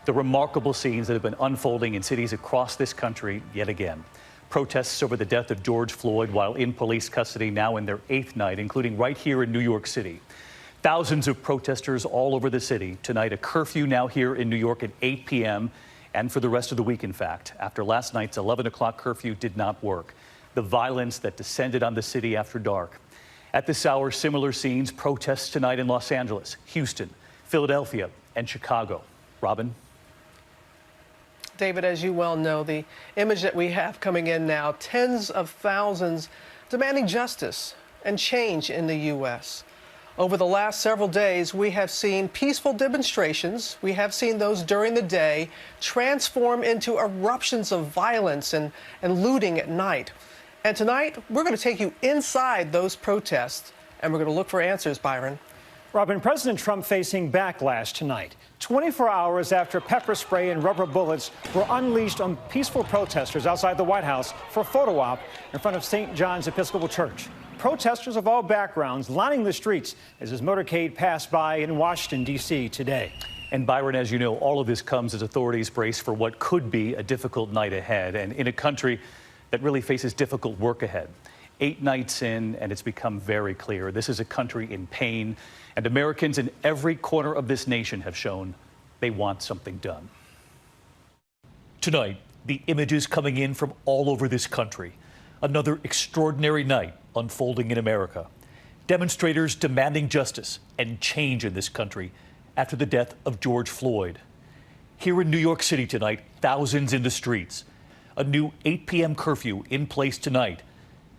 The remarkable scenes that have been unfolding in cities across this country yet again. Protests over the death of George Floyd while in police custody now in their 8th night, including right here in New York City. Thousands of protesters all over the city. Tonight, a curfew now here in New York at 8 p.m. and for the rest of the week, in fact, after last night's 11 o'clock curfew did not work. The violence that descended on the city after dark. At this hour, similar scenes, protests tonight in Los Angeles, Houston, Philadelphia, and Chicago. Robin? David, as you well know, the image that we have coming in now, tens of thousands demanding justice and change in the U.S. Over the last several days, we have seen peaceful demonstrations. We have seen those during the day transform into eruptions of violence and looting at night. And tonight, we're going to take you inside those protests, and we're going to look for answers, Byron. Robin, President Trump facing backlash tonight, 24 hours after pepper spray and rubber bullets were unleashed on peaceful protesters outside the White House for a photo op in front of St. John's Episcopal Church. Protesters of all backgrounds lining the streets as his motorcade passed by in Washington, D.C. today. And Byron, as you know, all of this comes as authorities brace for what could be a difficult night ahead, and in a country that really faces difficult work ahead. 8 nights in, and it's become very clear this is a country in pain, and Americans in every corner of this nation have shown they want something done. Tonight, the images coming in from all over this country. Another extraordinary night unfolding in America. Demonstrators demanding justice and change in this country after the death of George Floyd. Here in New York City tonight, thousands in the streets. A new 8 p.m. curfew in place tonight.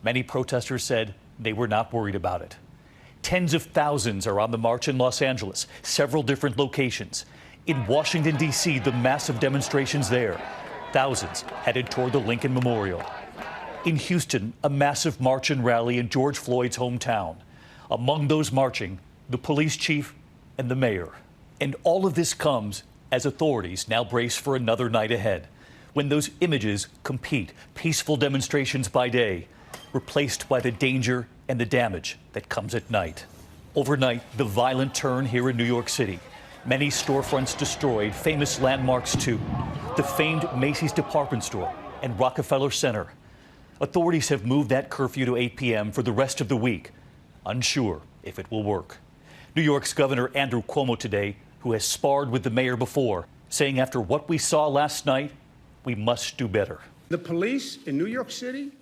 Many protesters said they were not worried about it. Tens of thousands are on the march in Los Angeles, several different locations. In Washington, D.C., the massive demonstrations there. Thousands headed toward the Lincoln Memorial. In Houston, a massive march and rally in George Floyd's hometown. Among those marching, the police chief and the mayor. And all of this comes as authorities now brace for another night ahead, when those images compete, peaceful demonstrations by day, replaced by the danger and the damage that comes at night. Overnight, the violent turn here in New York City. Many storefronts destroyed, famous landmarks too. The famed Macy's department store and Rockefeller Center. Authorities have moved that curfew to 8 p.m. for the rest of the week, unsure if it will work. New York's Governor Andrew Cuomo today, who has sparred with the mayor before, saying after what we saw last night, we must do better. The police in New York City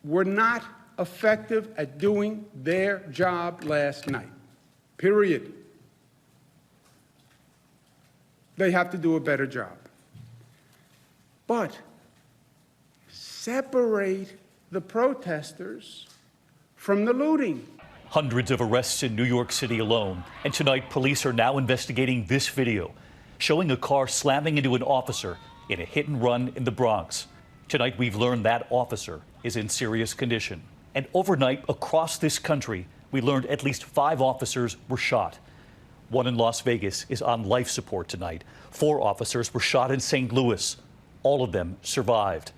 were not effective at doing their job last night, period. They have to do a better job. But separate the protesters from the looting. Hundreds of arrests in New York City alone. And tonight, police are now investigating this video, showing a car slamming into an officer in a hit and run in the Bronx. Tonight, we've learned that officer is in serious condition. And overnight, across this country, we learned at least 5 officers were shot. One in Las Vegas is on life support tonight. 4 officers were shot in St. Louis. All of them survived.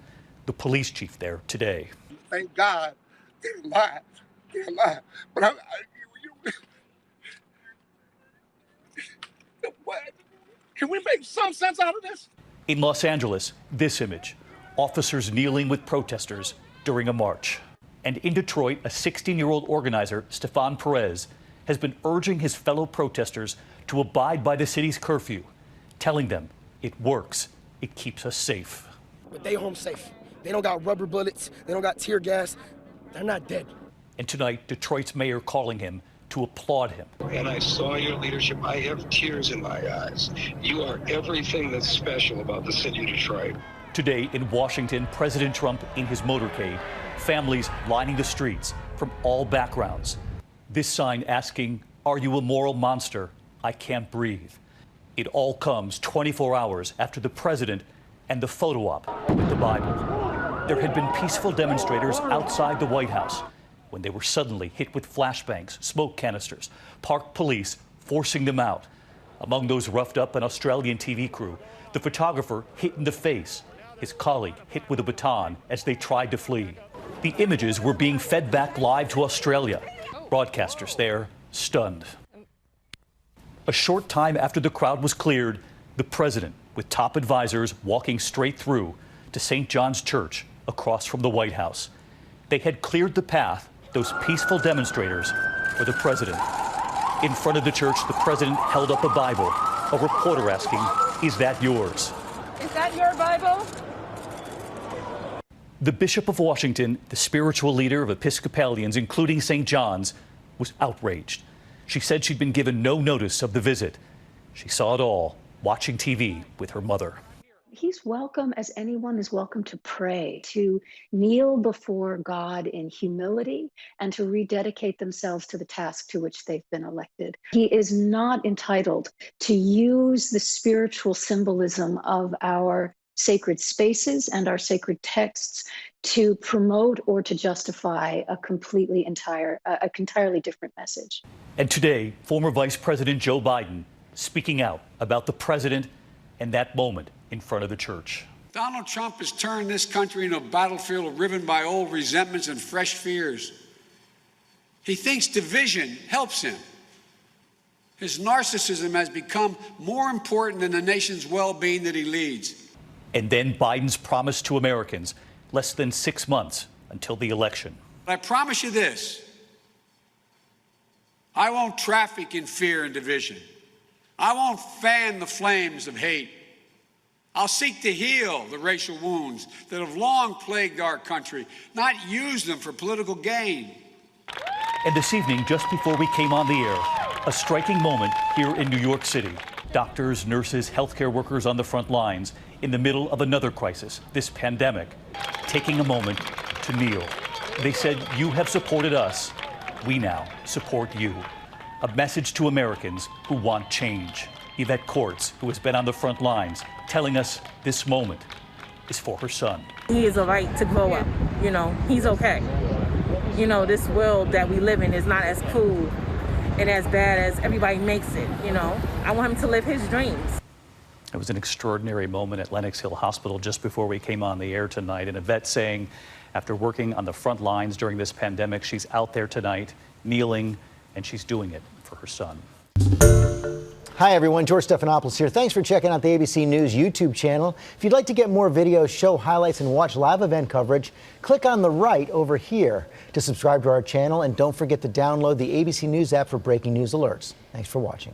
The police chief there today. Thank God they're alive. They're alive. But what? Can we make some sense out of this? In Los Angeles, this image. Officers kneeling with protesters during a march. And in Detroit, a 16-year-old organizer, Stefan Perez, has been urging his fellow protesters to abide by the city's curfew, telling them it works, it keeps us safe. But they home safe. They don't got rubber bullets, they don't got tear gas, they're not dead. And tonight, Detroit's mayor calling him to applaud him. And I saw your leadership. I have tears in my eyes. You are everything that's special about the city of Detroit. Today in Washington, President Trump in his motorcade, families lining the streets from all backgrounds. This sign asking, "Are you a moral monster? I can't breathe." It all comes 24 hours after the president and the photo op with the Bible. There had been peaceful demonstrators outside the White House when they were suddenly hit with flashbangs, smoke canisters, parked police forcing them out. Among those roughed up, an Australian TV crew, the photographer hit in the face, his colleague hit with a baton as they tried to flee. The images were being fed back live to Australia. Broadcasters there stunned. A short time after the crowd was cleared, the president, with top advisors, walking straight through to St. John's Church across from the White House. They had cleared the path, those peaceful demonstrators, for the president. In front of the church, the president held up a Bible, a reporter asking, "Is that yours?" Is that your Bible? The Bishop of Washington, the spiritual leader of Episcopalians, including St. John's, was outraged. She said she'd been given no notice of the visit. She saw it all, watching TV with her mother. He's welcome as anyone is welcome to pray, to kneel before God in humility, and to rededicate themselves to the task to which they've been elected. He is not entitled to use the spiritual symbolism of our sacred spaces and our sacred texts to promote or to justify a entirely different message. And today, former Vice President Joe Biden speaking out about the president and that moment in front of the church. Donald Trump has turned this country into a battlefield riven by old resentments and fresh fears. He thinks division helps him. His narcissism has become more important than the nation's well-being that he leads. And then Biden's promise to Americans, less than 6 months until the election. But I promise you this, I won't traffic in fear and division. I won't fan the flames of hate. I'll seek to heal the racial wounds that have long plagued our country, not use them for political gain. And this evening, just before we came on the air, a striking moment here in New York City. Doctors, nurses, healthcare workers on the front lines in the middle of another crisis, this pandemic, taking a moment to kneel. They said, "You have supported us. We now support you." A message to Americans who want change. Yvette Courts, who has been on the front lines, telling us this moment is for her son. He has a right to grow up. You know, he's okay. You know, this world that we live in is not as cool and as bad as everybody makes it, you know. I want him to live his dreams. It was an extraordinary moment at Lenox Hill Hospital just before we came on the air tonight. And Yvette saying, after working on the front lines during this pandemic, she's out there tonight, kneeling, and she's doing it for her son. Hi, everyone. George Stephanopoulos here. Thanks for checking out the ABC News YouTube channel. If you'd like to get more videos, show highlights, and watch live event coverage, click on the right over here to subscribe to our channel. And don't forget to download the ABC News app for breaking news alerts. Thanks for watching.